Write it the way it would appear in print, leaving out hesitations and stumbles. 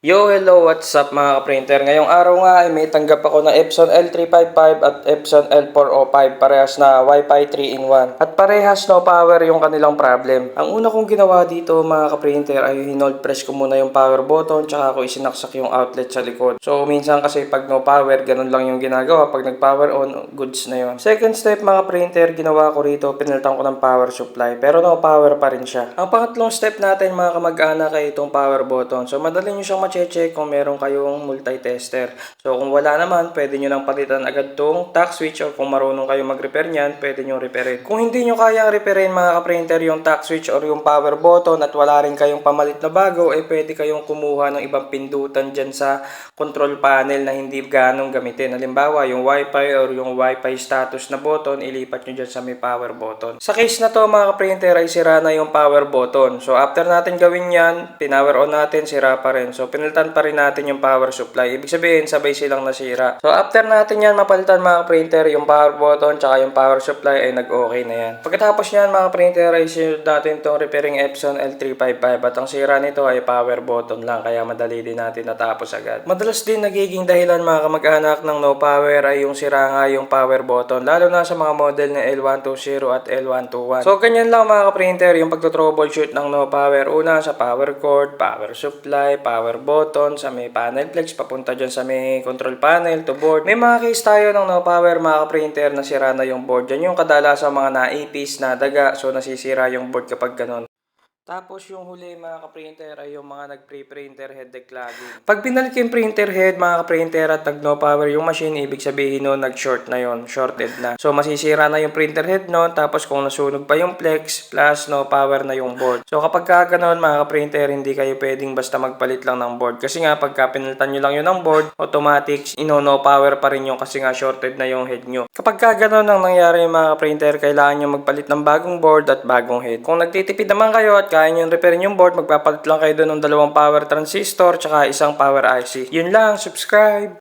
Yo, hello, what's up mga ka-printer? Ngayong araw nga ay may tanggap ako na Epson L355 at Epson L405 parehas na Wi-Fi 3-in-1 at parehas no power yung kanilang problem. Ang una kong ginawa dito mga ka-printer ay hinold press ko muna yung power button tsaka ako isinaksak yung outlet sa likod. So minsan kasi pag no power, ganun lang yung ginagawa. Pag nag-power on, goods na yun. Second step mga printer, ginawa ko rito, pinalitan ko ng power supply pero no power pa rin siya. Ang pangatlong step natin mga kamag-anak ay itong power button. So madali nyo siyang check kung meron kayong multi-tester. So kung wala naman, pwede nyo lang palitan agad tong tack switch or kung marunong kayo mag-repair niyan, pwede nyo repairin. Kung hindi nyo kayang repairin mga ka-printer yung tack switch or yung power button at wala rin kayong pamalit na bago, pwede kayong kumuha ng ibang pindutan dyan sa control panel na hindi ganong gamitin. Halimbawa, yung Wi-Fi or yung Wi-Fi status na button, ilipat nyo dyan sa may power button. Sa case na to mga ka-printer ay sira na yung power button. So after natin gawin yan, pinower on natin, sira pa rin. So pinalitan pa rin natin yung power supply. Ibig sabihin, sabay silang nasira. So, after natin yan mapalitan mga printer, yung power button tsaka yung power supply ay nag-okay na yan. Pagkatapos yan mga printer, ay sinunod natin itong repairing Epson L355 at ang sira nito ay power button lang kaya madali din natin natapos agad. Madalas din nagiging dahilan mga kamag-anak ng no power ay yung sira nga yung power button, lalo na sa mga model na L120 at L121. So, ganyan lang mga printer yung pagto-troubleshoot ng no power. Una sa power cord, power supply, power button, sa may panel flex, papunta dyan sa may control panel to board. May mga case tayo ng no power mga printer na sira na yung board. Yan yung kadalasan mga naipis na daga, so nasisira yung board kapag ganun. Tapos yung huli mga ka-printer ay yung mga nag-pre-printer head declogging. Pag pinalik yung printer head mga ka-printer at nag-no power yung machine, ibig sabihin nun nag-short na yon, shorted na. So masisira na yung printer head nun, tapos kung nasunog pa yung flex plus no power na yung board. So kapag ganoon mga ka-printer, hindi kayo pwedeng basta magpalit lang ng board. Kasi nga pagka pinalitan nyo lang yun ng board, automatic no power pa rin yung kasi nga shorted na yung head nyo. Kapag ganoon ang nangyari mga ka-printer, kailangan nyo magpalit ng bagong board at bagong head. Kung nagtitipid naman kayo at kaya nyo repairin yung board, magpapalit lang kayo doon ng dalawang power transistor tsaka isang power IC. Yun lang, subscribe!